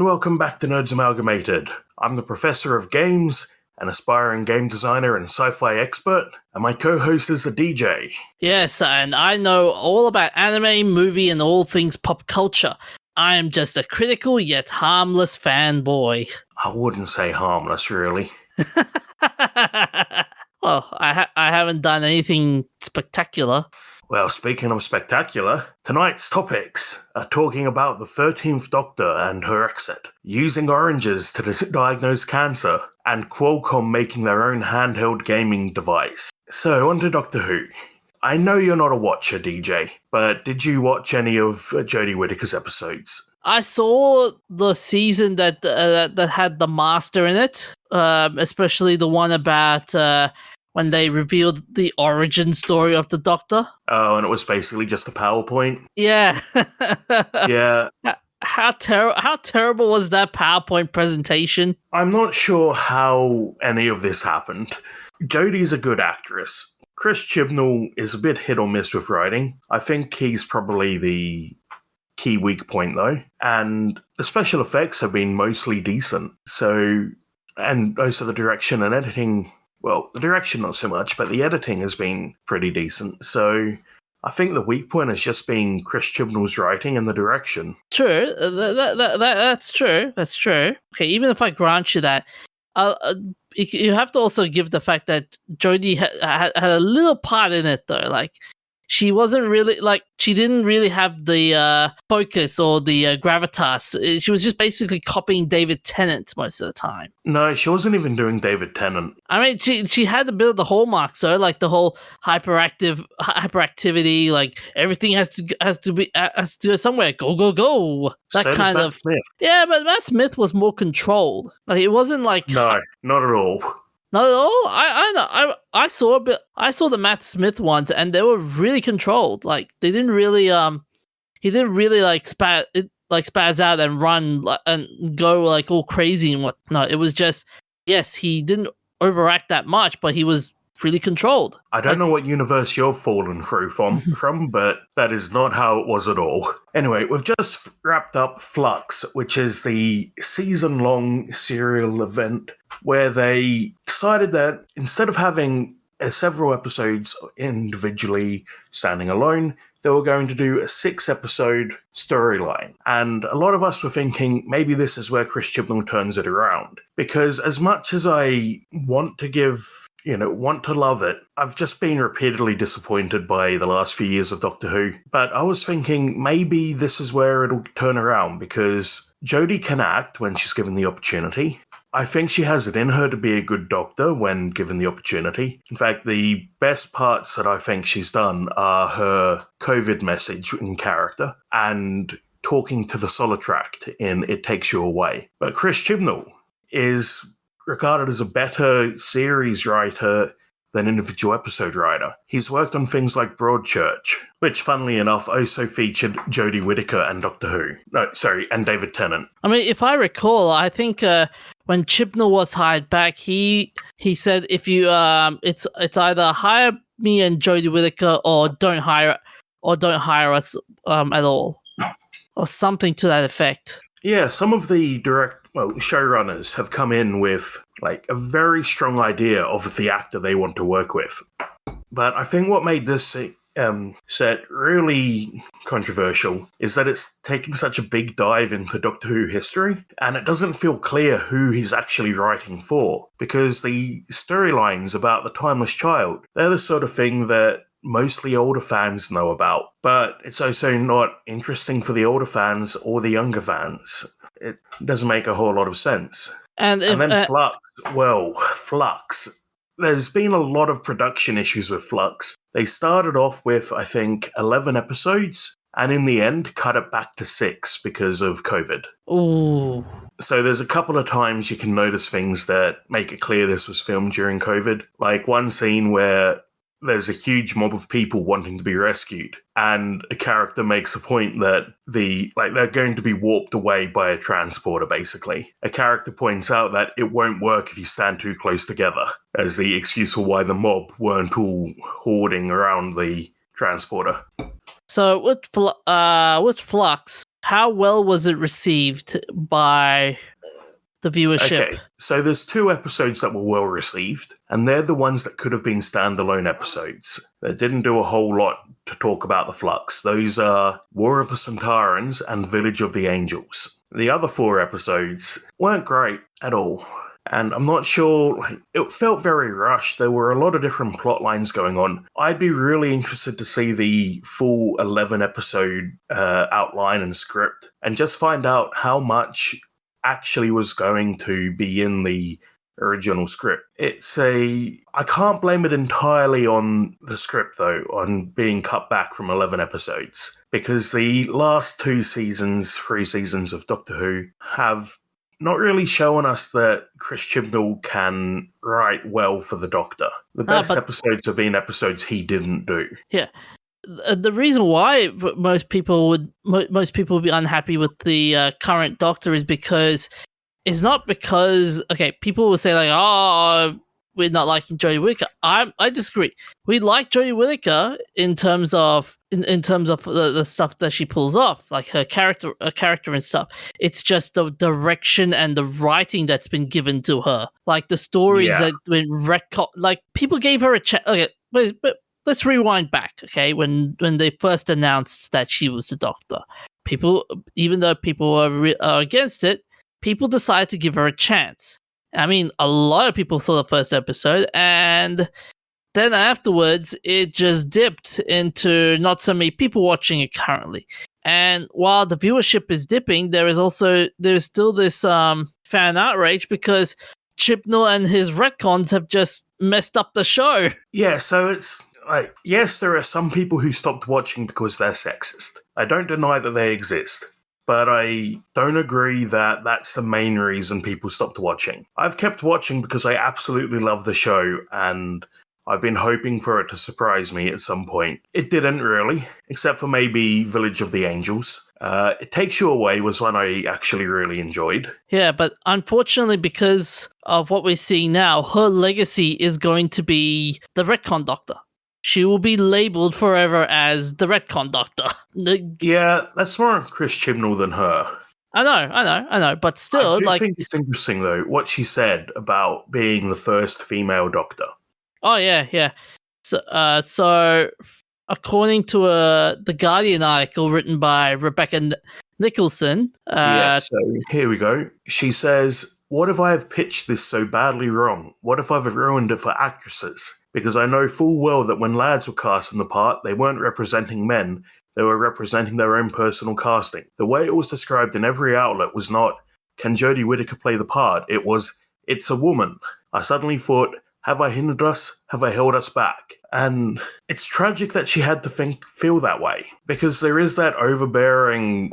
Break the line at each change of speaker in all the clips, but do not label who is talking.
welcome back to Nerds Amalgamated. I'm the Professor of Games, an aspiring game designer and sci-fi expert, and my co-host is the DJ.
Yes, and I know all about anime, movie, and all things pop culture. I am just a critical yet harmless fanboy.
I wouldn't say harmless, really.
Well, I haven't done anything spectacular.
Well, speaking of spectacular, tonight's topics are talking about the 13th Doctor and her exit, using oranges to diagnose cancer, and Qualcomm making their own handheld gaming device. So, on to Doctor Who. I know you're not a watcher, DJ, but did you watch any of Jodie Whittaker's episodes?
I saw the season that had the Master in it, especially the one about when they revealed the origin story of the Doctor.
Oh, and it was basically just a PowerPoint?
Yeah.
Yeah.
How terrible was that PowerPoint presentation?
I'm not sure how any of this happened. Jodie's a good actress. Chris Chibnall is a bit hit or miss with writing. I think he's probably the key weak point, though. And the special effects have been mostly decent. And also the direction and editing, well, the direction not so much, but the editing has been pretty decent. So I think the weak point has just been Chris Chibnall's writing and the direction.
True. That's true. That's true. Okay, even if I grant you that, you have to also give the fact that Jodie had a little part in it, though. Like, she wasn't really, she didn't really have the focus or the gravitas. She was just basically copying David Tennant most of the time.
No, she wasn't even doing David Tennant.
I mean, she had a bit of the hallmarks, though, like the whole hyperactivity, like everything has to go somewhere. Go, go, go. That
so
kind
Matt
of.
Smith.
Yeah, but Matt Smith was more controlled. Like, it wasn't like.
No, not at all.
Not at all. I saw a bit. I saw the Matt Smith ones, and they were really controlled. Like, they didn't really he didn't really spaz out and run and go like all crazy and what. No, it was just, yes, he didn't overact that much, but he was really controlled.
I don't know what universe you're fallen through from, but that is not how it was at all. Anyway, we've just wrapped up Flux, which is the season-long serial event where they decided that instead of having several episodes individually standing alone, they were going to do a 6-episode storyline. And a lot of us were thinking maybe this is where Chris Chibnall turns it around. Because as much as I want to love it, I've just been repeatedly disappointed by the last few years of Doctor Who. But I was thinking maybe this is where it'll turn around, because Jodie can act when she's given the opportunity. I think she has it in her to be a good doctor when given the opportunity. In fact, the best parts that I think she's done are her COVID message in character and talking to the Solitract in It Takes You Away. But Chris Chibnall is regarded as a better series writer than individual episode writer. He's worked on things like Broadchurch, which funnily enough also featured Jodie Whittaker and and David Tennant.
I mean, if I recall, I think when Chibnall was hired back, he said if you it's either hire me and Jodie Whittaker or don't hire us at all, or something to that effect.
Yeah, some of the showrunners have come in with like a very strong idea of the actor they want to work with. But I think what made this set really controversial is that it's taking such a big dive into Doctor Who history, and it doesn't feel clear who he's actually writing for, because the storylines about the Timeless Child, they're the sort of thing that mostly older fans know about, but it's also not interesting for the older fans or the younger fans. It doesn't make a whole lot of sense. And then Flux. There's been a lot of production issues with Flux. They started off with, I think, 11 episodes, and in the end cut it back to 6 because of COVID.
Ooh.
So there's a couple of times you can notice things that make it clear this was filmed during COVID. Like one scene where there's a huge mob of people wanting to be rescued, and a character makes a point that they're going to be warped away by a transporter, basically. A character points out that it won't work if you stand too close together, as the excuse for why the mob weren't all hoarding around the transporter.
So with Flux, how well was it received by the viewership?
Okay, so there's 2 episodes that were well received, and they're the ones that could have been standalone episodes. They didn't do a whole lot to talk about the Flux. Those are War of the Centaurans and Village of the Angels. The other 4 episodes weren't great at all. And I'm not sure, it felt very rushed. There were a lot of different plot lines going on. I'd be really interested to see the full 11 episode outline and script and just find out how much actually was going to be in the original script. I can't blame it entirely on the script though, on being cut back from 11 episodes, because the last 3 seasons of Doctor Who have not really showing us that Chris Chibnall can write well for the Doctor. The best episodes have been episodes he didn't do.
Yeah. The reason why most people would be unhappy with the current Doctor is because it's not because people will say like, oh, we're not liking Jodie Whittaker. I disagree. We like Jodie Whittaker in terms of the stuff that she pulls off, like her character and stuff. It's just the direction and the writing that's been given to her, like the stories that been like people gave her a chance. Okay, but let's rewind back. Okay, when they first announced that she was the Doctor, people, even though people were against it, people decided to give her a chance. I mean, a lot of people saw the first episode, and then afterwards, it just dipped into not so many people watching it currently. And while the viewership is dipping, there's still this fan outrage because Chibnall and his retcons have just messed up the show.
Yeah, so it's like, yes, there are some people who stopped watching because they're sexist. I don't deny that they exist. But I don't agree that that's the main reason people stopped watching. I've kept watching because I absolutely love the show, and I've been hoping for it to surprise me at some point. It didn't really, except for maybe Village of the Angels. It Takes You Away was one I actually really enjoyed.
Yeah, but unfortunately, because of what we're seeing now, her legacy is going to be the retcon Doctor. She will be labeled forever as the retcon Doctor.
Yeah, that's more Chris Chibnall than her.
I know, but still,
I think it's interesting though what she said about being the first female Doctor.
Oh yeah. So according to the Guardian article written by Rebecca Nicholson,
so here we go. She says, "What if I have pitched this so badly wrong? What if I've ruined it for actresses? Because I know full well that when lads were cast in the part, they weren't representing men, they were representing their own personal casting. The way it was described in every outlet was not, can Jodie Whittaker play the part? It was, it's a woman. I suddenly thought, have I hindered us? Have I held us back?" And it's tragic that she had to feel that way, because there is that overbearing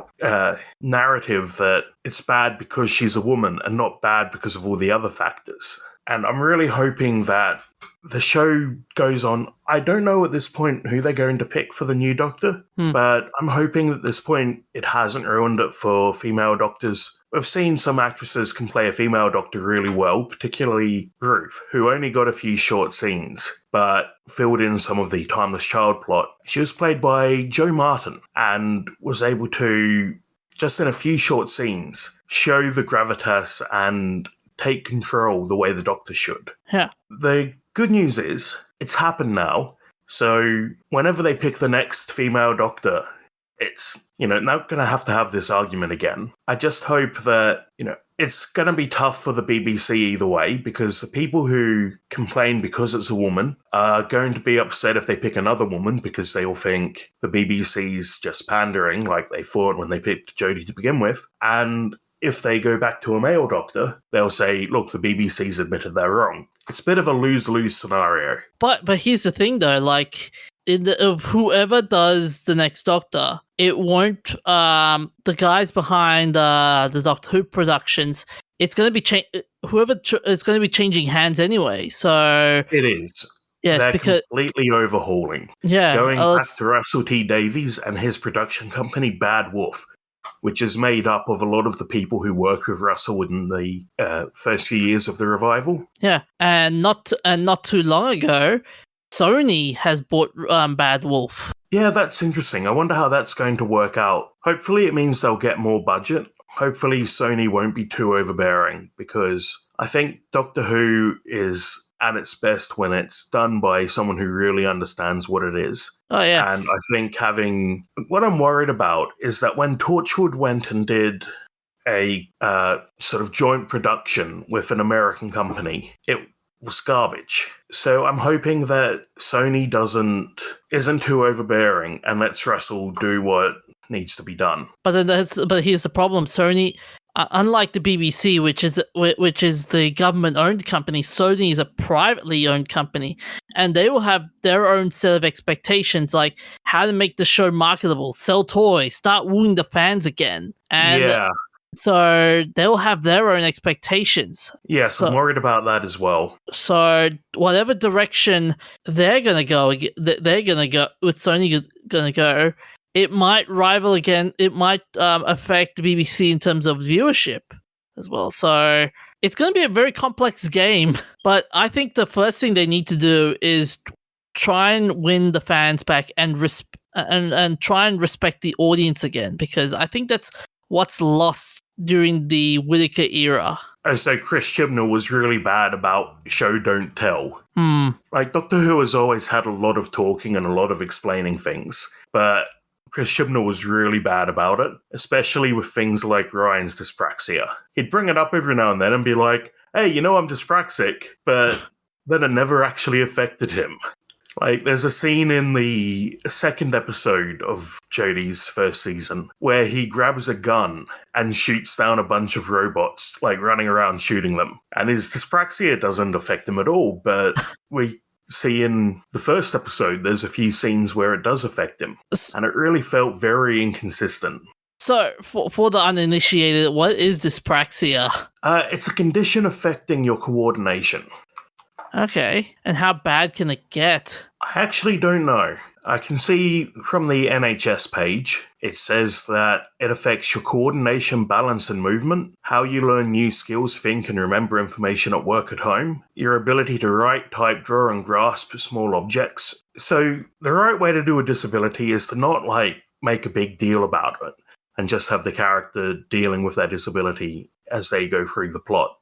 narrative that it's bad because she's a woman and not bad because of all the other factors. And I'm really hoping that the show goes on. I don't know at this point who they're going to pick for the new Doctor, but I'm hoping at this point it hasn't ruined it for female Doctors. We've seen some actresses can play a female Doctor really well, particularly Ruth, who only got a few short scenes, but filled in some of the Timeless Child plot. She was played by Jo Martin and was able to, just in a few short scenes, show the gravitas and take control the way the Doctor should.
Yeah.
The good news is, it's happened now, so whenever they pick the next female Doctor, it's, not going to have this argument again. I just hope that, it's going to be tough for the BBC either way, because the people who complain because it's a woman are going to be upset if they pick another woman, because they'll think the BBC's just pandering, like they thought when they picked Jodie to begin with. And if they go back to a male Doctor, they'll say, look, the BBC's admitted they're wrong. It's a bit of a lose-lose scenario.
But here's the thing, though, like, of whoever does the next Doctor, it won't, the guys behind the Doctor Who productions, it's going to be, it's going to be changing hands anyway, so...
It is.
Yes,
they're
because
completely overhauling.
Yeah.
Going back to Russell T Davies and his production company, Bad Wolf, which is made up of a lot of the people who worked with Russell in the first few years of the revival.
Yeah, and not too long ago, Sony has bought Bad Wolf.
Yeah, that's interesting. I wonder how that's going to work out. Hopefully it means they'll get more budget. Hopefully Sony won't be too overbearing, because I think Doctor Who is at its best when it's done by someone who really understands what it is.
Oh, yeah.
And I think what I'm worried about is that when Torchwood went and did a sort of joint production with an American company, it was garbage. So I'm hoping that Sony isn't too overbearing and lets Russell do what needs to be done.
But here's the problem: Sony, unlike the BBC, which is the government-owned company, Sony is a privately owned company, and they will have their own set of expectations, like how to make the show marketable, sell toys, start wooing the fans again, and
yeah.
So they'll have their own expectations.
Yes, I'm worried about that as well.
So whatever direction they're gonna go with Sony gonna go, it might rival again. It might affect the BBC in terms of viewership as well. So it's gonna be a very complex game. But I think the first thing they need to do is try and win the fans back and try and respect the audience again, because I think that's what's lost during the Whittaker era.
Oh, so Chris Chibnall was really bad about show don't tell. Like, Doctor Who has always had a lot of talking and a lot of explaining things, but Chris Chibnall was really bad about it, especially with things like Ryan's dyspraxia. He'd bring it up every now and then and be like, hey, I'm dyspraxic, but then it never actually affected him. Like, there's a scene in the second episode of Jodie's first season where he grabs a gun and shoots down a bunch of robots, like running around shooting them. And his dyspraxia doesn't affect him at all, but we see in the first episode there's a few scenes where it does affect him. And it really felt very inconsistent.
So, for the uninitiated, what is dyspraxia?
It's a condition affecting your coordination.
Okay, and how bad can it get?
I actually don't know. I can see from the NHS page, it says that it affects your coordination, balance, and movement, how you learn new skills, think, and remember information at work, at home, your ability to write, type, draw, and grasp small objects. So the right way to do a disability is to not, make a big deal about it and just have the character dealing with that disability as they go through the plot.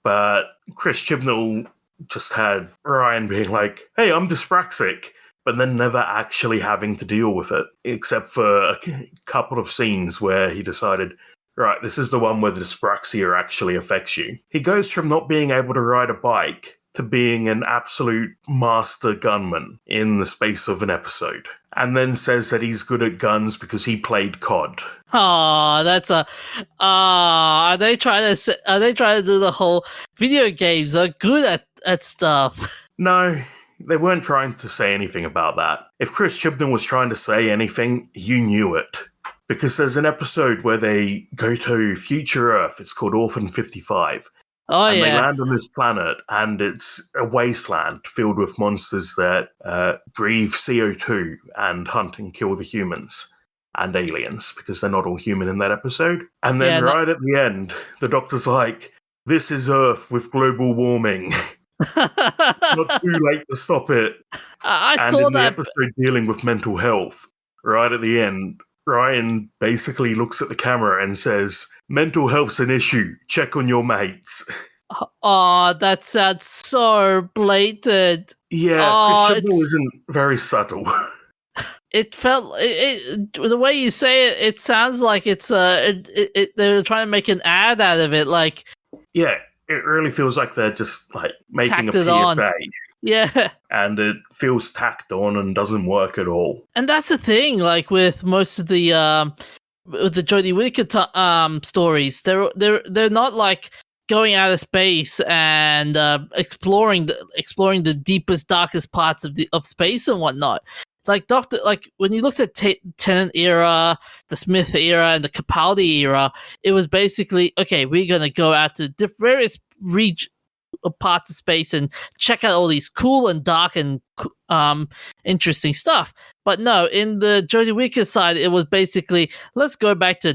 But Chris Chibnall just had Ryan being like, hey, I'm dyspraxic, but then never actually having to deal with it, except for a couple of scenes where he decided, right, this is the one where the dyspraxia actually affects you. He goes from not being able to ride a bike to being an absolute master gunman in the space of an episode, and then says that he's good at guns because he played COD.
Oh, that's are they trying to do the whole video games are good at stuff?
No, they weren't trying to say anything about that. If Chris Chibnall was trying to say anything, you knew it. Because there's an episode where they go to future Earth, it's called Orphan 55.
Oh,
and
yeah.
they land on this planet, and it's a wasteland filled with monsters that breathe CO2 and hunt and kill the humans. And aliens, because they're not all human in that episode. And then at the end, the Doctor's like, this is Earth with global warming. It's not too late to stop it.
I
and
saw
in
that.
the episode dealing with mental health, right at the end, Ryan basically looks at the camera and says, mental health's an issue. Check on your mates.
Oh, that sounds so blatant.
Yeah, Chris Chibnall isn't very subtle.
It felt the way you say it. It sounds like it's they're trying to make an ad out of it. Like,
yeah, it really feels like they're just making a PSA.
On. Yeah,
and it feels tacked on and doesn't work at all.
And that's the thing. Like with most of the Jodie Whittaker stories, they're not like going out of space and exploring the deepest, darkest parts of space and whatnot. Like when you looked at Tennant era, the Smith era, and the Capaldi era, it was basically, okay, we're gonna go out to various parts of space and check out all these cool and dark and interesting stuff. But no, in the Jodie Whittaker side, it was basically, let's go back to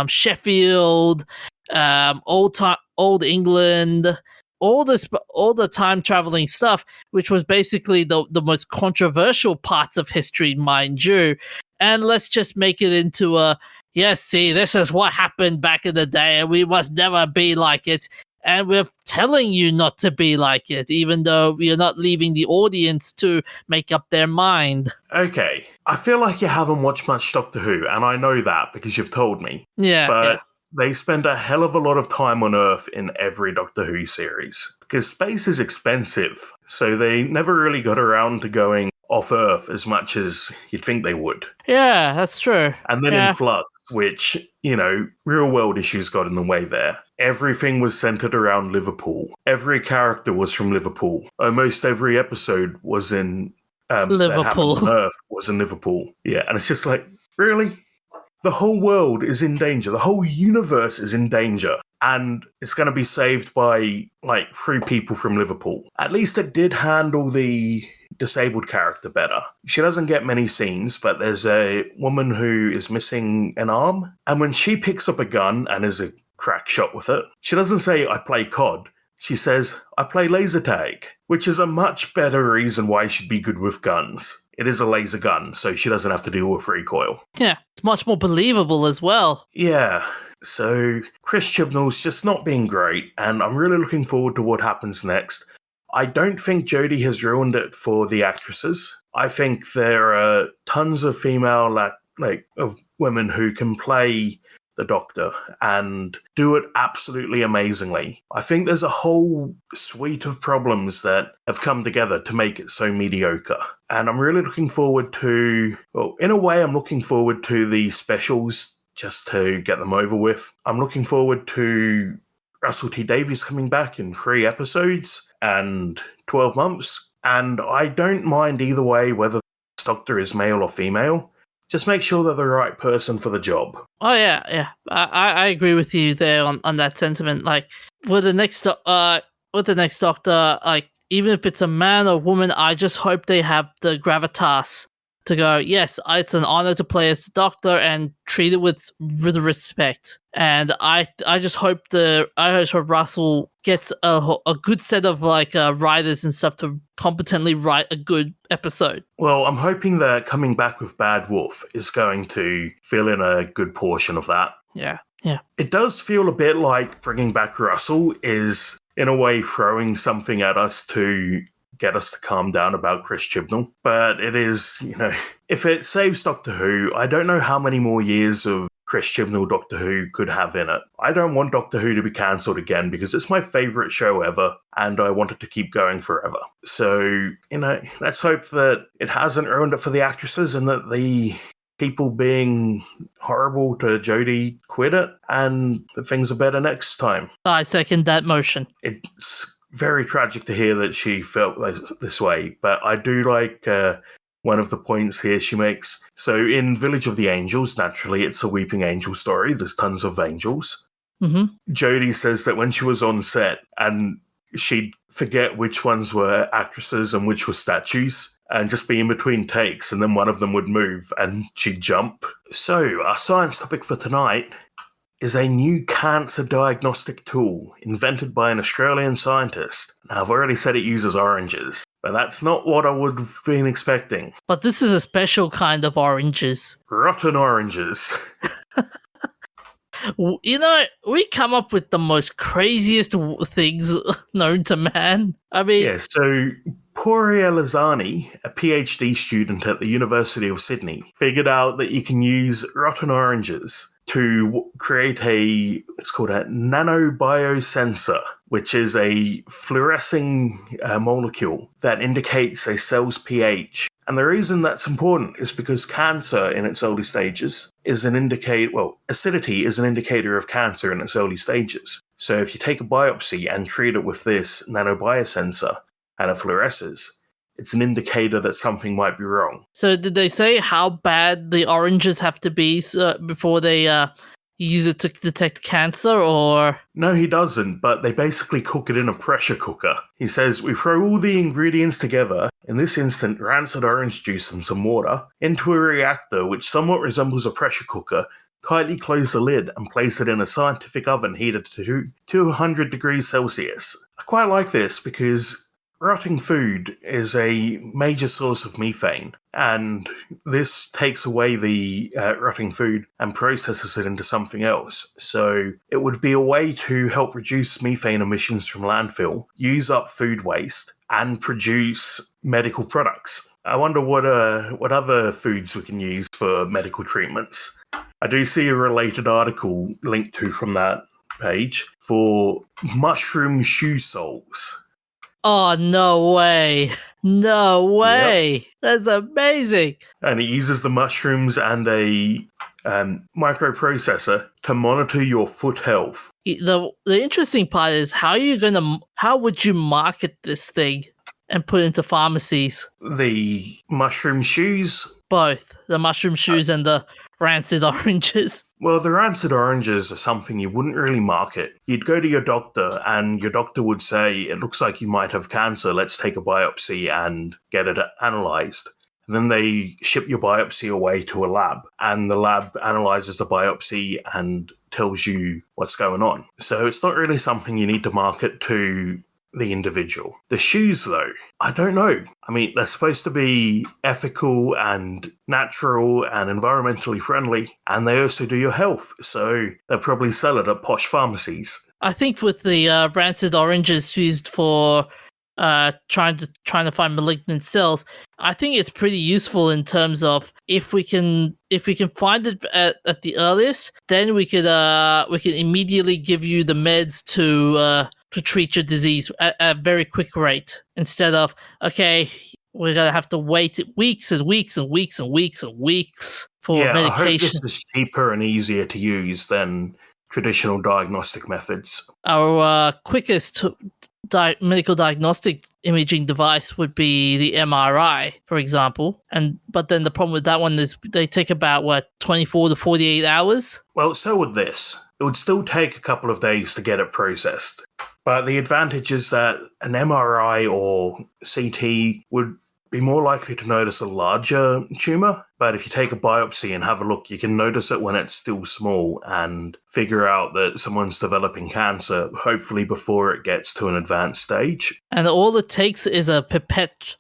Sheffield, old England, all the time traveling stuff, which was basically the most controversial parts of history, mind you, and let's just make it into a yes, see, this is what happened back in the day, and we must never be like it. And we're telling you not to be like it, even though we are not leaving the audience to make up their mind.
Okay, I feel like you haven't watched much Doctor Who, and I know that because you've told me.
Yeah,
But they spend a hell of a lot of time on Earth in every Doctor Who series. Because space is expensive, so they never really got around to going off Earth as much as you'd think they would.
Yeah, that's true.
And then in Flux, which, real world issues got in the way there. Everything was centered around Liverpool. Every character was from Liverpool. Almost every episode was in
Liverpool.
That happened on Earth was in Liverpool. Yeah, and it's just like, really? The whole world is in danger. The whole universe is in danger. And it's going to be saved by, 3 people from Liverpool. At least it did handle the disabled character better. She doesn't get many scenes, but there's a woman who is missing an arm. And when she picks up a gun and is a crack shot with it, she doesn't say, I play COD. She says, I play laser tag, which is a much better reason why she'd be good with guns. It is a laser gun, so she doesn't have to deal with recoil.
Yeah, it's much more believable as well.
Yeah, so Chris Chibnall's just not being great, and I'm really looking forward to what happens next. I don't think Jodie has ruined it for the actresses. I think there are tons of female, of women who can play the Doctor and do it absolutely amazingly. I think there's a whole suite of problems that have come together to make it so mediocre. And I'm really looking forward to, in a way, I'm looking forward to the specials just to get them over with. I'm looking forward to Russell T Davies coming back in 3 episodes and 12 months. And I don't mind either way whether the Doctor is male or female. Just make sure they're the right person for the job.
Oh yeah. I agree with you there on that sentiment. Like with the next Doctor, like even if it's a man or woman, I just hope they have the gravitas to go, yes, it's an honor to play as the Doctor and treat it with respect. And I just hope Russell gets a good set of writers and stuff to competently write a good episode.
Well, I'm hoping that coming back with Bad Wolf is going to fill in a good portion of that.
Yeah.
It does feel a bit like bringing back Russell is, in a way, throwing something at us to get us to calm down about Chris Chibnall. But it is, if it saves Doctor Who, I don't know how many more years of Chris Chibnall Doctor Who could have in it. I don't want Doctor Who to be cancelled again because it's my favourite show ever and I want it to keep going forever. So, let's hope that it hasn't ruined it for the actresses and that the people being horrible to Jodie quit it and that things are better next time.
I second that motion.
It's very tragic to hear that she felt this way, but I do like one of the points here she makes. So in Village of the Angels, naturally, it's a weeping angel story. There's tons of angels.
Mm-hmm.
Jodie says that when she was on set and she'd forget which ones were actresses and which were statues and just be in between takes, and then one of them would move and she'd jump. So our science topic for tonight is a new cancer diagnostic tool invented by an Australian scientist. Now, I've already said it uses oranges, but that's not what I would have been expecting.
But this is a special kind of oranges.
Rotten oranges.
We come up with the most craziest things known to man. I mean...
Yeah, so Puri Elazani, a PhD student at the University of Sydney, figured out that you can use rotten oranges to create it's called a nanobiosensor, which is a fluorescing molecule that indicates a cell's pH. And the reason that's important is because cancer in its early stages is acidity is an indicator of cancer in its early stages. So if you take a biopsy and treat it with this nanobiosensor and it fluoresces, it's an indicator that something might be wrong.
So did they say how bad the oranges have to be before they use it to detect cancer, or...?
No, he doesn't, but they basically cook it in a pressure cooker. He says, we throw all the ingredients together, in this instant rancid orange juice and some water, into a reactor which somewhat resembles a pressure cooker, tightly close the lid and place it in a scientific oven heated to 200 degrees Celsius. I quite like this because rotting food is a major source of methane, and this takes away the rotting food and processes it into something else. So it would be a way to help reduce methane emissions from landfill, use up food waste, and produce medical products. I wonder what other foods we can use for medical treatments. I do see a related article linked to from that page for mushroom shoe soles.
Oh, no way. No way. Yep. That's amazing.
And it uses the mushrooms and a microprocessor to monitor your foot health.
The interesting part is how would you market this thing and put it into pharmacies?
The mushroom shoes?
Both. The mushroom shoes and the Rancid Oranges.
Well, the Rancid Oranges are something you wouldn't really market. You'd go to your doctor and your doctor would say, it looks like you might have cancer, let's take a biopsy and get it analysed. And then they ship your biopsy away to a lab, and the lab analyses the biopsy and tells you what's going on. So it's not really something you need to market to the individual. The shoes, though, I don't know. I mean, they're supposed to be ethical and natural and environmentally friendly, and they also do your health, so they'll probably sell it at posh pharmacies.
I think with the Rancid Oranges used for trying to find malignant cells, I think it's pretty useful in terms of if we can find it at the earliest, then we can immediately give you the meds to treat your disease at a very quick rate, instead of, okay, we're going to have to wait weeks and weeks and weeks and weeks and weeks for medication.
I hope this is cheaper and easier to use than traditional diagnostic methods.
Our quickest medical diagnostic imaging device would be the MRI, for example. But then the problem with that one is they take about, 24 to 48 hours?
Well, so would this. It would still take a couple of days to get it processed. But the advantage is that an MRI or CT would be more likely to notice a larger tumour. But if you take a biopsy and have a look, you can notice it when it's still small and figure out that someone's developing cancer, hopefully before it gets to an advanced stage.
And all it takes is a pipette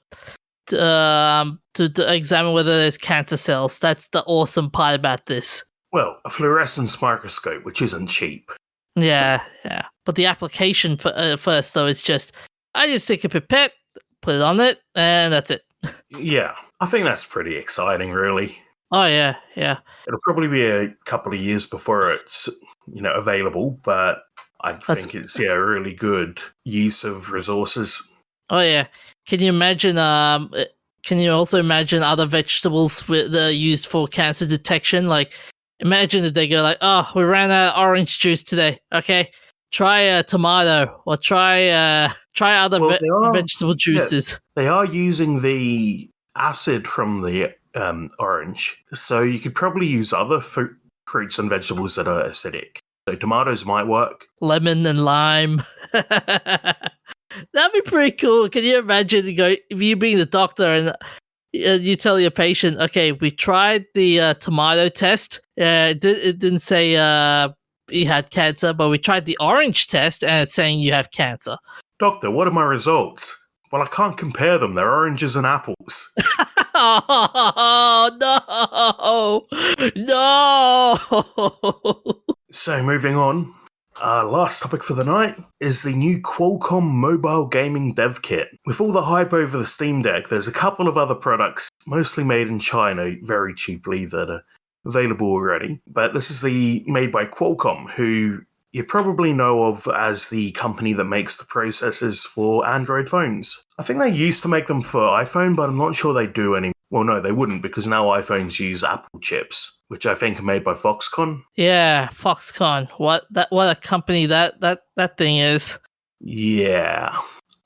to examine whether there's cancer cells. That's the awesome part about this.
Well, a fluorescence microscope, which isn't cheap.
Yeah. But the application first, though, is I just take a pipette, put it on it, and that's it.
Yeah, I think that's pretty exciting, really.
Oh, yeah.
It'll probably be a couple of years before it's, available, but I think it's, a really good use of resources.
Oh, yeah. Can you imagine, can you also imagine other vegetables that are used for cancer detection? Like, imagine that they go like, oh, we ran out of orange juice today. Okay, try a tomato or try other vegetable juices.
Yeah, they are using the acid from the orange, so you could probably use other fruits and vegetables that are acidic. So tomatoes might work.
Lemon and lime. That'd be pretty cool. Can you imagine if you being the doctor and you tell your patient, okay, we tried the tomato test. It didn't say you had cancer, but we tried the orange test and it's saying you have cancer.
Doctor, what are my results? Well, I can't compare them. They're oranges and apples.
Oh, no!
So, moving on. Last topic for the night is the new Qualcomm mobile gaming dev kit. With all the hype over the Steam Deck, there's a couple of other products, mostly made in China, very cheaply, that are available already. But this is made by Qualcomm, who you probably know of as the company that makes the processors for Android phones. I think they used to make them for iPhone, but I'm not sure they do anymore. Well, no, they wouldn't, because now iPhones use Apple chips, which I think are made by Foxconn.
Yeah, Foxconn. What a company that thing is.
Yeah.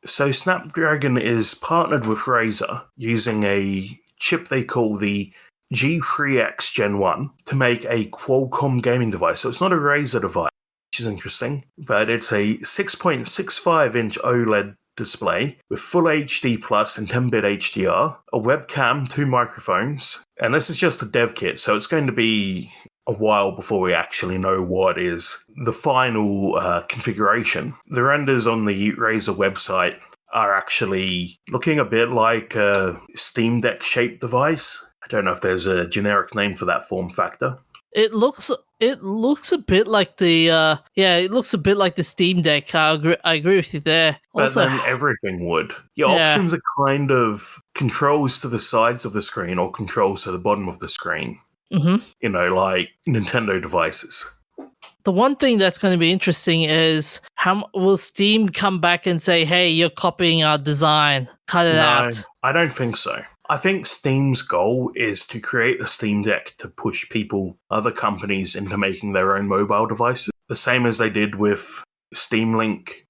So Snapdragon is partnered with Razer using a chip they call the G3X Gen 1 to make a Qualcomm gaming device. So it's not a Razer device, which is interesting, but it's a 6.65-inch OLED display with full HD plus and 10-bit HDR, a webcam, 2 microphones, and this is just a dev kit, so it's going to be a while before we actually know what is the final configuration. The renders on the Razer website are actually looking a bit like a Steam Deck shaped device. I don't know if there's a generic name for that form factor.
It looks a bit like the it looks a bit like the Steam Deck. I agree with you there.
But
Also,
then everything would. Your options are kind of controls to the sides of the screen or controls to the bottom of the screen.
Mm-hmm.
You know, like Nintendo devices.
The one thing that's going to be interesting is how will Steam come back and say, "Hey, you're copying our design. Cut it out."
I don't think so. I think Steam's goal is to create the Steam Deck to push other companies into making their own mobile devices. The same as they did with Steam Link.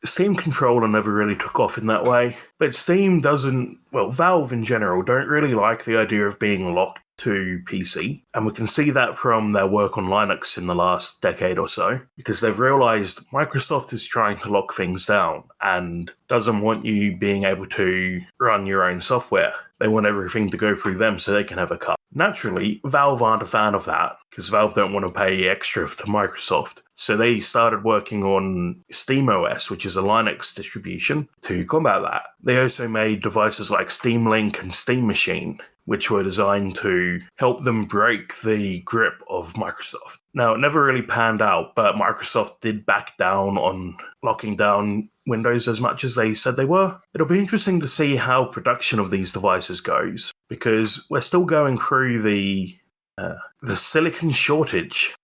Steam Controller never really took off in that way. But Valve in general don't really like the idea of being locked to PC. And we can see that from their work on Linux in the last decade or so, because they've realized Microsoft is trying to lock things down and doesn't want you being able to run your own software. They want everything to go through them so they can have a cut. Naturally, Valve aren't a fan of that, because Valve don't want to pay extra to Microsoft. So they started working on SteamOS, which is a Linux distribution, to combat that. They also made devices like Steam Link and Steam Machine, which were designed to help them break the grip of Microsoft. Now, it never really panned out, but Microsoft did back down on locking down Windows as much as they said they were. It'll be interesting to see how production of these devices goes, because we're still going through the silicon shortage.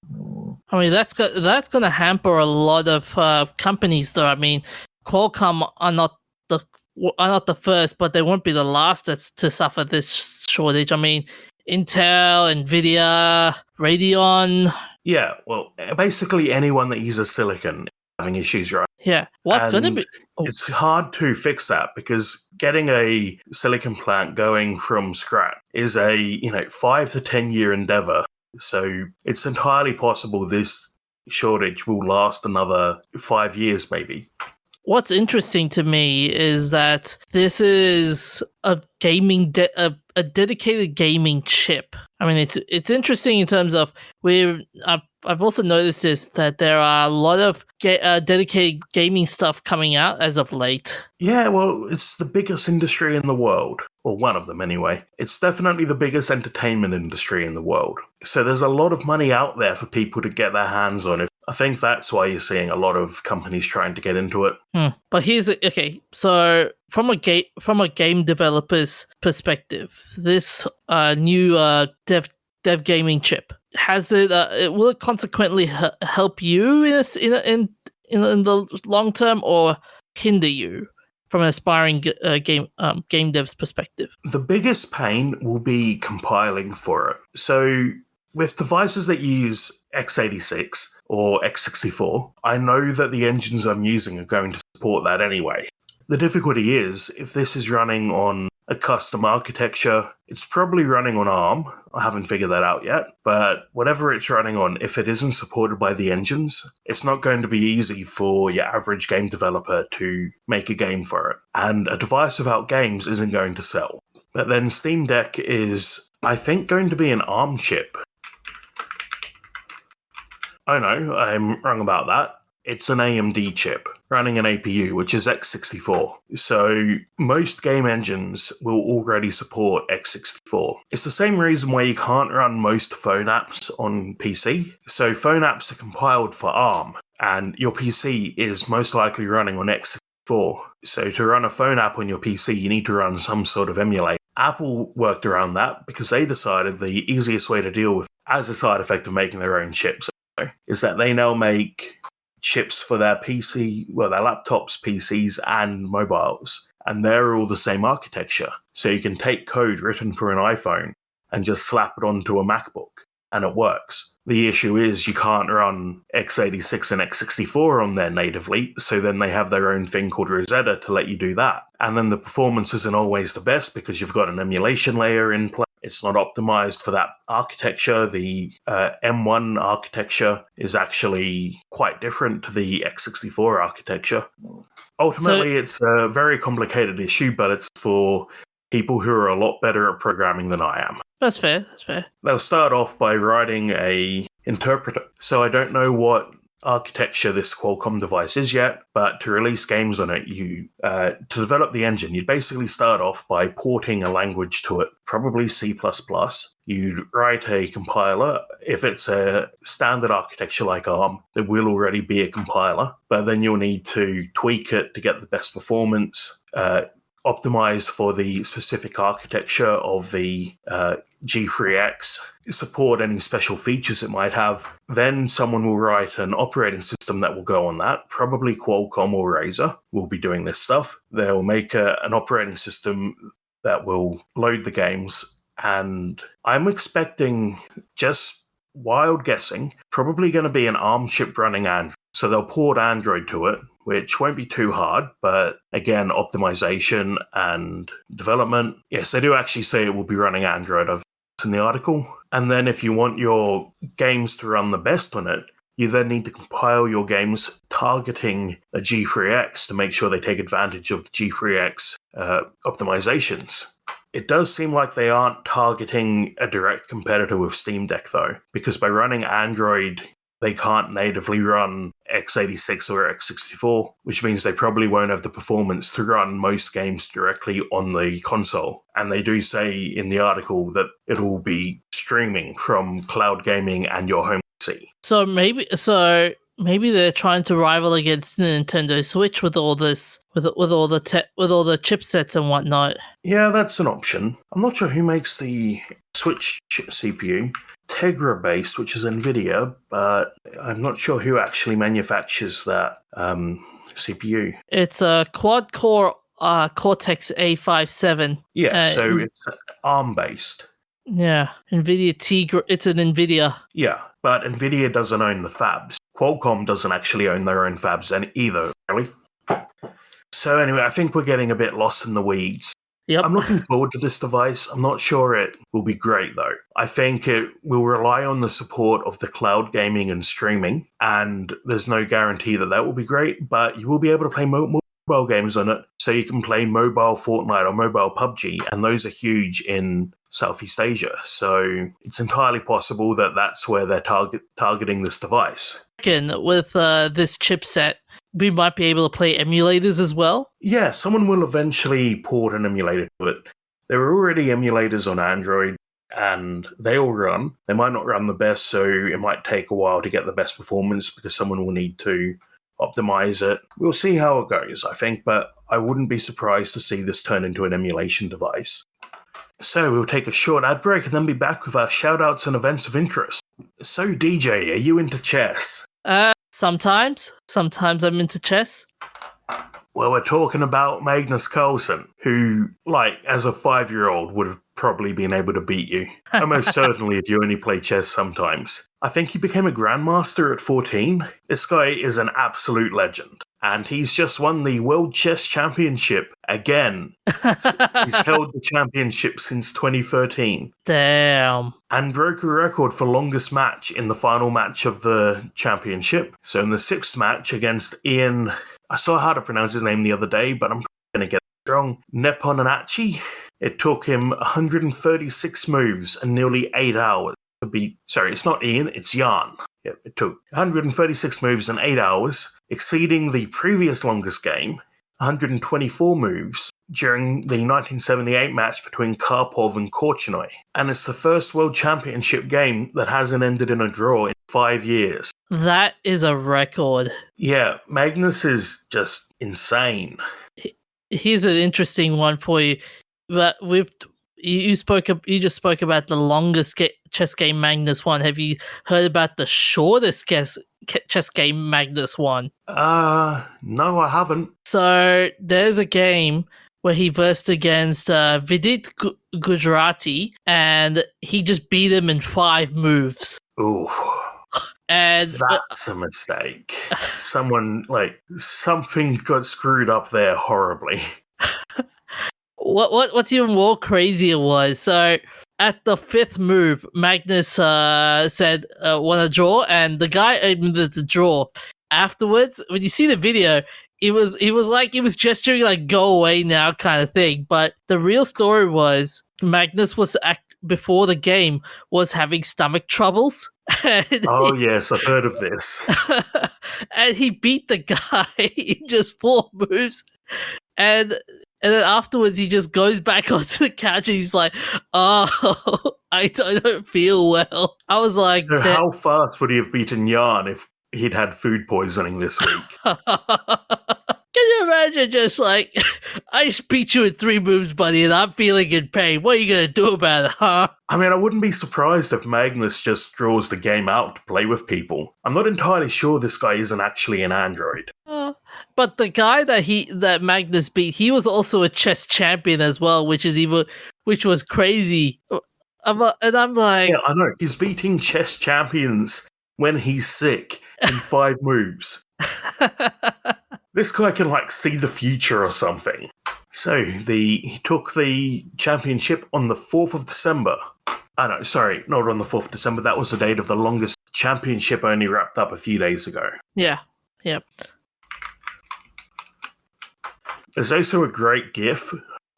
I mean, that's going to hamper a lot of companies, though. I mean, Qualcomm are not the first, but they won't be the last to suffer this shortage. I mean, Intel, Nvidia, Radeon.
Yeah, well, basically anyone that uses silicon is having issues, right?
Yeah, what's going to be?
It's hard to fix that, because getting a silicon plant going from scratch is a 5 to 10 year endeavor. So it's entirely possible this shortage will last another 5 years, maybe.
What's interesting to me is that this is a a dedicated gaming chip. I mean, it's interesting in terms of I've also noticed this, that there are a lot of dedicated gaming stuff coming out as of late.
Yeah, well, it's the biggest industry in the world. Or one of them, anyway. It's definitely the biggest entertainment industry in the world. So there's a lot of money out there for people to get their hands on it. I think that's why you're seeing a lot of companies trying to get into it.
But so from a game developer's perspective, this new dev gaming chip, will it consequently help you in the long term, or hinder you from an aspiring game dev's perspective?
The biggest pain will be compiling for it. So with devices that use x86 or x64, I know that the engines I'm using are going to support that anyway. The difficulty is, if this is running on a custom architecture, it's probably running on ARM. I haven't figured that out yet. But whatever it's running on, if it isn't supported by the engines, it's not going to be easy for your average game developer to make a game for it. And a device without games isn't going to sell. But then Steam Deck is, I think, going to be an ARM chip. Oh no, I'm wrong about that. It's an AMD chip running an APU, which is x64. So most game engines will already support x64. It's the same reason why you can't run most phone apps on PC. So phone apps are compiled for ARM, and your PC is most likely running on x64. So to run a phone app on your PC, you need to run some sort of emulator. Apple worked around that because they decided the easiest way to deal with, as a side effect of making their own chips, is that they now make chips for their PC, their laptops, PCs, and mobiles. And they're all the same architecture. So you can take code written for an iPhone and just slap it onto a MacBook, and it works. The issue is you can't run x86 and x64 on there natively, so then they have their own thing called Rosetta to let you do that. And then the performance isn't always the best because you've got an emulation layer in place. It's not optimized for that architecture. The M1 architecture is actually quite different to the x64 architecture. Ultimately, it's a very complicated issue, but it's for people who are a lot better at programming than I am.
That's fair. That's fair.
They'll start off by writing a interpreter. So I don't know what architecture this Qualcomm device is yet, but to release games on it, to develop the engine, you'd basically start off by porting a language to it, probably C++. You'd write a compiler. If it's a standard architecture like ARM, there will already be a compiler, but then you'll need to tweak it to get the best performance, optimize for the specific architecture of the G3X, support any special features it might have. Then someone will write an operating system that will go on that. Probably Qualcomm or Razer will be doing this stuff. They'll make an operating system that will load the games, and I'm expecting, just wild guessing, probably going to be an ARM chip running Android. So they'll port Android to it, which won't be too hard, but again, optimization and development. Yes, they do actually say it will be running Android. I've in the article. And then if you want your games to run the best on it, you then need to compile your games targeting a G3X to make sure they take advantage of the G3X optimizations. It does seem like they aren't targeting a direct competitor with Steam Deck, though, because by running Android, they can't natively run x86 or x64, which means they probably won't have the performance to run most games directly on the console. And they do say in the article that it'll be streaming from cloud gaming and your home PC.
So maybe they're trying to rival against the Nintendo Switch with all this, with all the chipsets and whatnot.
Yeah, that's an option. I'm not sure who makes the Switch CPU. Tegra-based, which is NVIDIA, but I'm not sure who actually manufactures that CPU.
It's a quad-core Cortex A57.
Yeah, so it's ARM-based.
Yeah, NVIDIA Tegra. It's an NVIDIA.
Yeah, but NVIDIA doesn't own the fabs. Qualcomm doesn't actually own their own fabs either, really. So anyway, I think we're getting a bit lost in the weeds.
Yep.
I'm looking forward to this device. I'm not sure it will be great, though. I think it will rely on the support of the cloud gaming and streaming, and there's no guarantee that will be great, but you will be able to play mobile games on it, so you can play mobile Fortnite or mobile PUBG, and those are huge in Southeast Asia, so it's entirely possible that that's where they're targeting this device.
With this chipset, we might be able to play emulators as well.
Yeah, someone will eventually port an emulator to it. There are already emulators on Android, and they all run. They might not run the best, so it might take a while to get the best performance because someone will need to optimize it. We'll see how it goes, I think, but I wouldn't be surprised to see this turn into an emulation device. So we'll take a short ad break and then be back with our shoutouts and events of interest. So DJ, are you into chess?
Sometimes I'm into chess.
Well, we're talking about Magnus Carlsen, who, as a 5-year-old, would have probably been able to beat you. And most certainly if you only play chess sometimes. I think he became a grandmaster at 14. This guy is an absolute legend. And he's just won the World Chess Championship again. He's held the championship since 2013.
Damn.
And broke a record for longest match in the final match of the championship. So in the 6th match against Ian, I saw how to pronounce his name the other day, but I'm going to get it wrong, Neponanachi. It took him 136 moves and nearly 8 hours to beat... Sorry, it's not Ian, it's Jan. Yep, it took 136 moves and 8 hours, exceeding the previous longest game, 124 moves, during the 1978 match between Karpov and Korchnoi. And it's the first World Championship game that hasn't ended in a draw in 5 years.
That is a record.
Yeah, Magnus is just insane.
Here's an interesting one for you. But you just spoke about the longest chess game Magnus won. Have you heard about the shortest chess game Magnus won?
No, I haven't.
So there's a game where he versed against Vidit Gujarati, and he just beat him in 5 moves.
Ooh.
And
that's a mistake. Something got screwed up there horribly.
What's even more crazier was, so at the 5th move, Magnus said, want to draw, and the guy opened the draw. Afterwards, when you see the video, it was like it was gesturing like go away now kind of thing. But the real story was Magnus was before the game was having stomach troubles.
Oh, yes, I've heard of this.
And he beat the guy in just 4 moves. And then afterwards, he just goes back onto the couch and he's like, "Oh, I don't feel well." I was like,
So how fast would he have beaten Jan if he'd had food poisoning this week?
Can you imagine just like, I just beat you in 3 moves, buddy, and I'm feeling in pain. What are you going to do about it, huh?
I mean, I wouldn't be surprised if Magnus just draws the game out to play with people. I'm not entirely sure this guy isn't actually an android.
But the guy that Magnus beat, he was also a chess champion as well, which was crazy. I'm like,
Yeah, I know. He's beating chess champions when he's sick in 5 moves. This guy can, like, see the future or something. So, he took the championship on the 4th of December. Oh, no, sorry, not on the 4th of December. That was the date of the longest championship, only wrapped up a few days ago.
Yeah, yeah.
There's also a great GIF.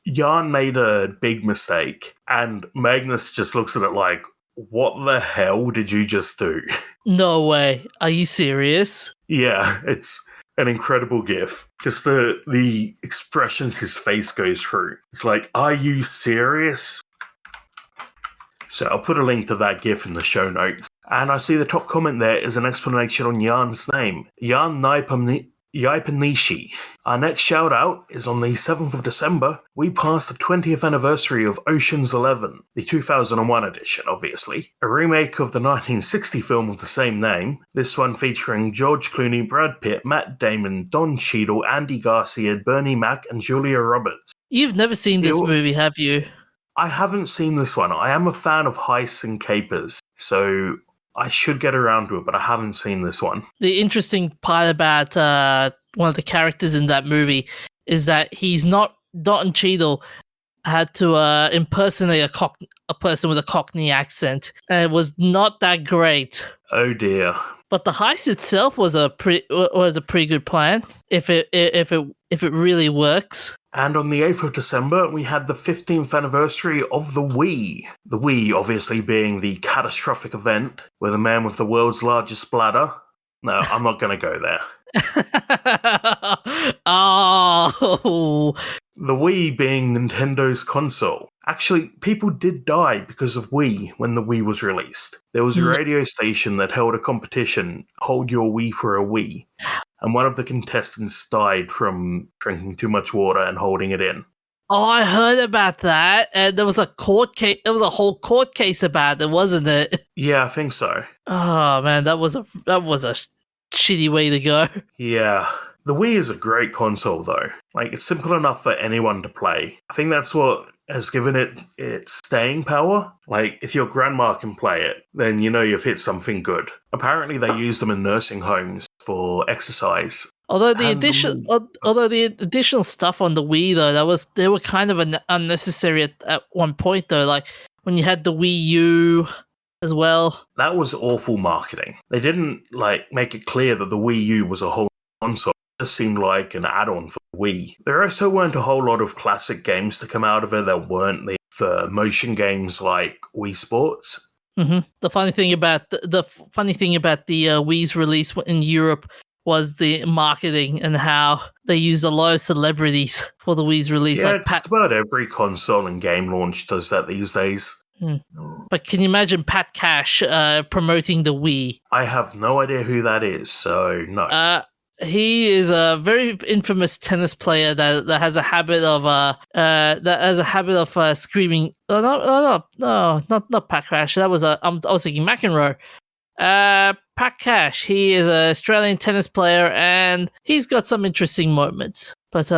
Jan made a big mistake, and Magnus just looks at it like, what the hell did you just do?
No way. Are you serious?
Yeah, it's an incredible GIF. Just the expressions his face goes through. It's like, are you serious? So I'll put a link to that GIF in the show notes. And I see the top comment there is an explanation on Jan's name. Jan Yaipanishi. Our next shout out is on the 7th of December. We passed the 20th anniversary of Ocean's 11, the 2001 edition, obviously. A remake of the 1960 film of the same name. This one featuring George Clooney, Brad Pitt, Matt Damon, Don Cheadle, Andy Garcia, Bernie Mac, and Julia Roberts.
You've never seen this movie, have you?
I haven't seen this one. I am a fan of heists and capers, so I should get around to it, but I haven't seen this one.
The interesting part about one of the characters in that movie is that he's not Don Cheadle had to impersonate a person with a Cockney accent, and it was not that great.
Oh dear!
But the heist itself was a pretty good plan if it really works.
And on the 8th of December, we had the 15th anniversary of the Wii. The Wii, obviously, being the catastrophic event where the man with the world's largest bladder. No, I'm not going to go there.
Oh.
The Wii being Nintendo's console. Actually, people did die because of Wii when the Wii was released. There was a radio station that held a competition, Hold Your Wii for a Wii. And one of the contestants died from drinking too much water and holding it in.
Oh, I heard about that, and there was a court case. There was a whole court case about it, wasn't it?
Yeah, I think so.
Oh man, that was a shitty way to go.
Yeah, the Wii is a great console though. Like, it's simple enough for anyone to play. I think that's what has given it its staying power. Like, if your grandma can play it, then you know you've hit something good. Apparently, they use them in nursing homes for exercise.
Although the additional stuff on the Wii though, they were kind of unnecessary at one point though. Like when you had the Wii U as well.
That was awful marketing. They didn't make it clear that the Wii U was a whole console. It just seemed like an add-on for the Wii. There also weren't a whole lot of classic games to come out of it. There weren't the motion games like Wii Sports.
Mm-hmm. The funny thing about the Wii's release in Europe was the marketing and how they used a lot of celebrities for the Wii's release.
Yeah, just about every console and game launch does that these days.
But can you imagine Pat Cash promoting the Wii?
I have no idea who that is, so no.
He is a very infamous tennis player that has a habit of screaming. No, not Pat Cash. That was I was thinking McEnroe. Pat Cash. He is an Australian tennis player, and he's got some interesting moments. But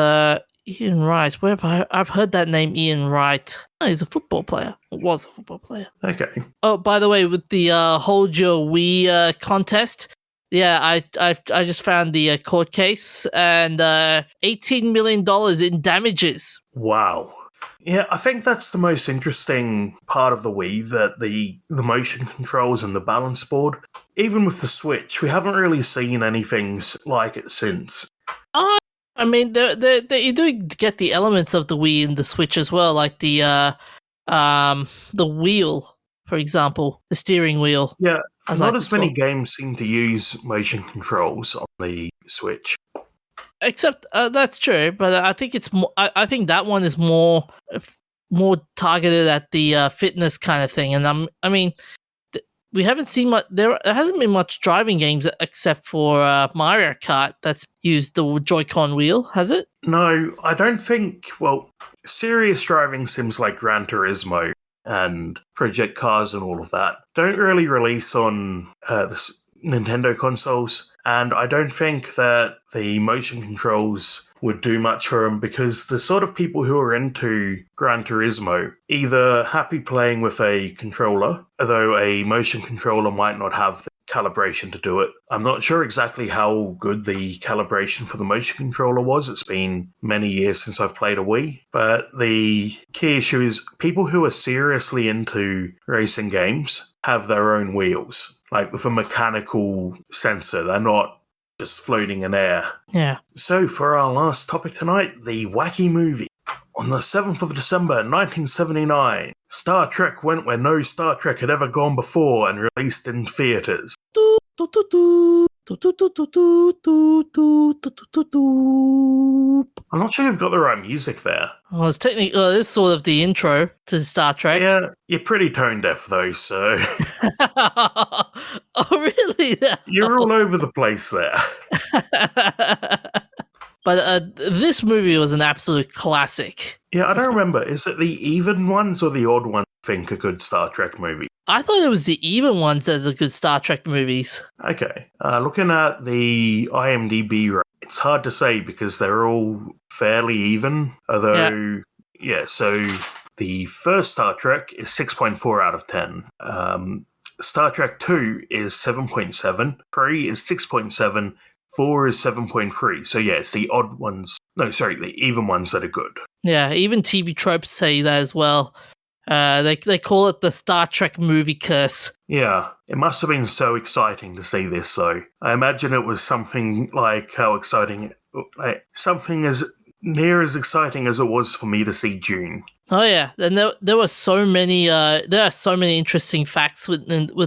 Ian Wright, where have I've heard that name, Ian Wright. Oh, he's a football player. Or was a football player.
Okay.
Oh, by the way, with the Hold Your Wii contest. Yeah, I just found the court case and $18 million in damages.
Wow. Yeah, I think that's the most interesting part of the Wii, that the motion controls and the balance board. Even with the Switch, we haven't really seen anything like it since.
I mean, you do get the elements of the Wii in the Switch as well, like the wheel, for example, the steering wheel.
Yeah, not
like
as
to
many
call.
games seem to use motion controls on the Switch.
Except that's true, but I think it's more. I think that one is more targeted at the fitness kind of thing, and I mean, we haven't seen much. There hasn't been much driving games except for Mario Kart that's used the Joy-Con wheel, has it?
No, I don't think. Well, serious driving sims like Gran Turismo and Project Cars and all of that don't really release on Nintendo consoles, and I don't think that the motion controls would do much for them because the sort of people who are into Gran Turismo either happy playing with a controller, although a motion controller might not have the calibration to do it. I'm not sure exactly how good the calibration for the motion controller was. It's been many years since I've played a Wii, but the key issue is people who are seriously into racing games have their own wheels, like with a mechanical sensor. They're not just floating in air.
Yeah.
So for our last topic tonight, the Wacky movie. On the 7th of December 1979, Star Trek went where no Star Trek had ever gone before and released in theaters. I'm not sure you've got the right music there.
Well, it's technically this is sort of the intro to Star Trek.
Yeah, you're pretty tone deaf though, so
Oh, really?
you're all over the place there.
But this movie was an absolute classic.
Yeah, I don't remember. Is it the even ones or the odd ones think a good Star Trek movie?
I thought it was the even ones that are the good Star Trek movies.
Okay. Looking at the IMDb, it's hard to say because they're all fairly even. Although, yeah, so the first Star Trek is 6.4 out of 10. Star Trek 2 is 7.7. 3 is 6.7. 4 is 7.3. So yeah, it's the odd ones. No, sorry, the even ones that are good.
Yeah, even TV tropes say that as well. They call it the Star Trek movie curse.
Yeah, it must have been so exciting to see this, though. I imagine it was something like something as near as exciting as it was for me to see Dune.
Oh yeah, and there were so many. There are so many interesting facts with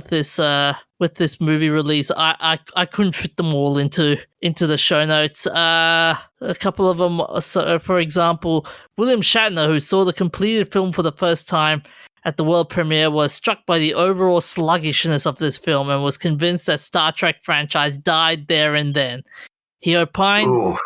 this movie release. I couldn't fit them all into the show notes. A couple of them. So, for example, William Shatner, who saw the completed film for the first time at the world premiere, was struck by the overall sluggishness of this film and was convinced that Star Trek franchise died there and then. He opined.
Oof.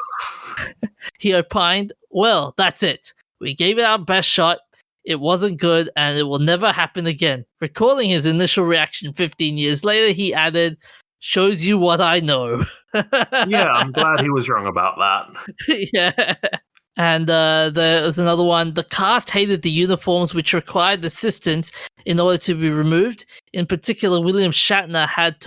He opined, "Well, that's it. We gave it our best shot. It wasn't good, and it will never happen again." Recalling his initial reaction 15 years later, he added, "Shows you what I know."
Yeah, I'm glad he was wrong about that.
Yeah. And there was another one. The cast hated the uniforms, which required assistance in order to be removed. In particular, William Shatner had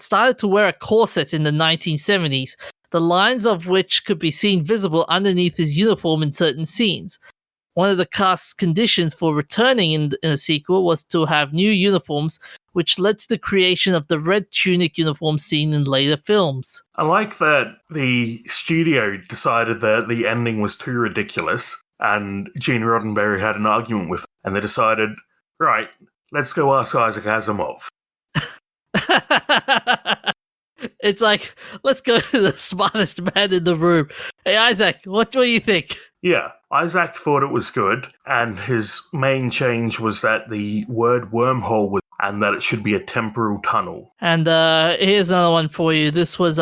started to wear a corset in the 1970s, the lines of which could be seen visible underneath his uniform in certain scenes. One of the cast's conditions for returning in a sequel was to have new uniforms, which led to the creation of the red tunic uniform seen in later films.
I like that the studio decided that the ending was too ridiculous, and Gene Roddenberry had an argument with them, and they decided, right, let's go ask Isaac Asimov.
It's like, let's go to the smartest man in the room. Hey, Isaac, what do you think?
Yeah, Isaac thought it was good, and his main change was that the word wormhole was, and that it should be a temporal tunnel.
And here's another one for you. This was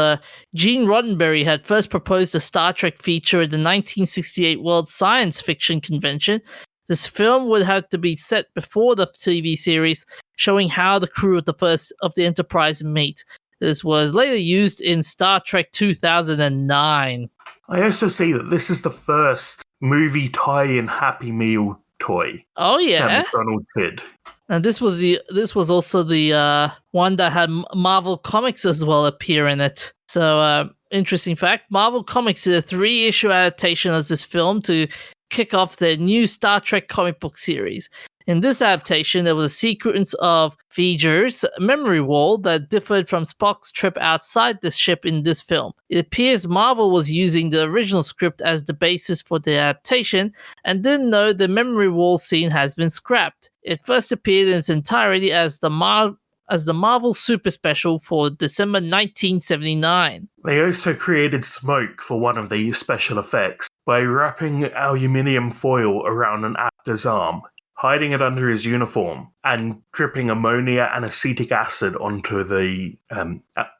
Gene Roddenberry had first proposed a Star Trek feature at the 1968 World Science Fiction Convention. This film would have to be set before the TV series, showing how the crew of the Enterprise meet. This was later used in Star Trek 2009.
I also see that this is the first movie tie-in Happy Meal toy.
Oh yeah,
that McDonald's did.
And this was also the one that had Marvel Comics as well appear in it. So interesting fact: Marvel Comics did a 3-issue adaptation of this film to kick off their new Star Trek comic book series. In this adaptation, there was a sequence of V'ger's memory wall that differed from Spock's trip outside the ship in this film. It appears Marvel was using the original script as the basis for the adaptation and didn't know the memory wall scene has been scrapped. It first appeared in its entirety as the Marvel Super Special for December 1979.
They also created smoke for one of the special effects by wrapping aluminium foil around an actor's arm, hiding it under his uniform, and dripping ammonia and acetic acid onto the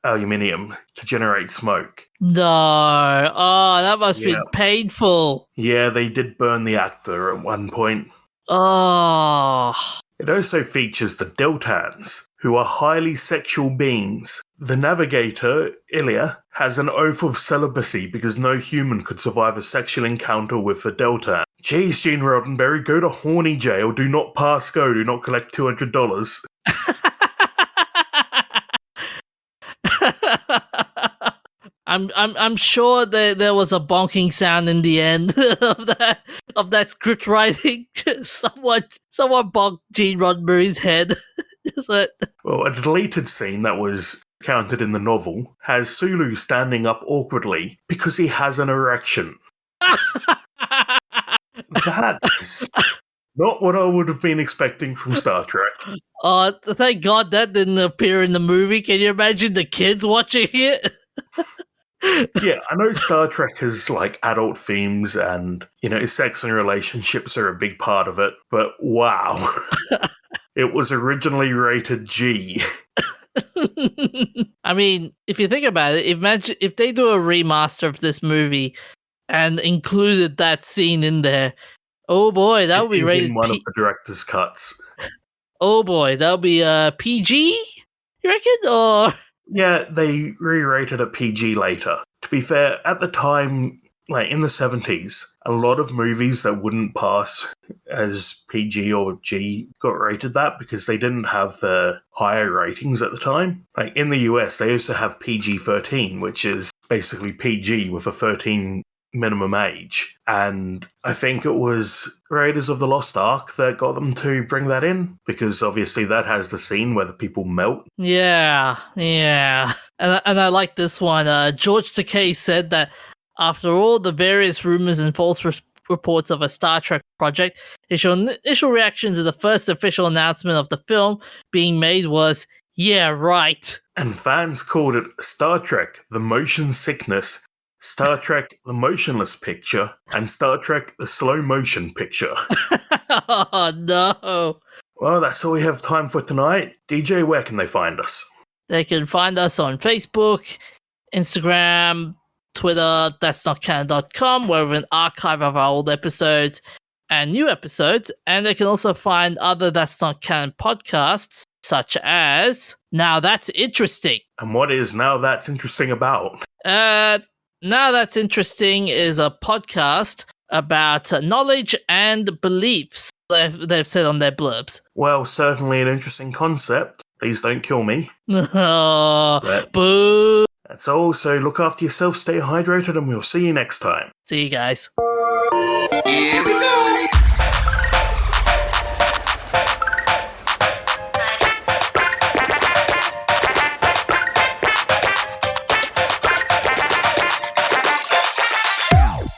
aluminium to generate smoke.
No. Oh, that must be painful.
Yeah, they did burn the actor at one point.
Oh.
It also features the Deltans, who are highly sexual beings. The navigator, Ilya, has an oath of celibacy because no human could survive a sexual encounter with a Deltan. Jeez, Gene Roddenberry, go to horny jail, do not pass go, do not collect $200.
I'm sure there was a bonking sound in the end of that script writing. Someone bonked Gene Roddenberry's head.
Well, a deleted scene that was counted in the novel has Sulu standing up awkwardly because he has an erection. That is not what I would have been expecting from Star Trek.
Thank God that didn't appear in the movie. Can you imagine the kids watching it?
Yeah, I know Star Trek has like adult themes and, sex and relationships are a big part of it, but wow. It was originally rated G.
I mean, if you think about it, imagine if they do a remaster of this movie and included that scene in there. Oh boy, that would be rated
in one of the director's cuts.
Oh boy, that would be PG, you reckon? Or
yeah, they re-rated it PG later. To be fair, at the time, like in the 70s, a lot of movies that wouldn't pass as PG or G got rated that because they didn't have the higher ratings at the time. Like in the US, they used to have PG-13, which is basically PG with a 13 minimum age. And I think it was Raiders of the Lost Ark that got them to bring that in, because obviously that has the scene where the people melt.
Yeah. And I like this one. George Takei said that after all the various rumors and false reports of a Star Trek project, his initial reaction to the first official announcement of the film being made was, yeah, right.
And fans called it Star Trek, the Motion Sickness, Star Trek, the Motionless Picture, and Star Trek, the Slow Motion Picture.
Oh, no.
Well, that's all we have time for tonight. DJ, where can they find us?
They can find us on Facebook, Instagram, Twitter, that'snotcanon.com, where we have an archive of our old episodes and new episodes. And they can also find other That's Not Canon podcasts, such as Now That's Interesting.
And what is Now That's Interesting about?
Now That's Interesting is a podcast about knowledge and beliefs, they've said on their blurbs.
Well, certainly an interesting concept. Please don't kill me.
Oh, boo!
That's all, so look after yourself, stay hydrated, and we'll see you next time.
See you guys.
Here we go.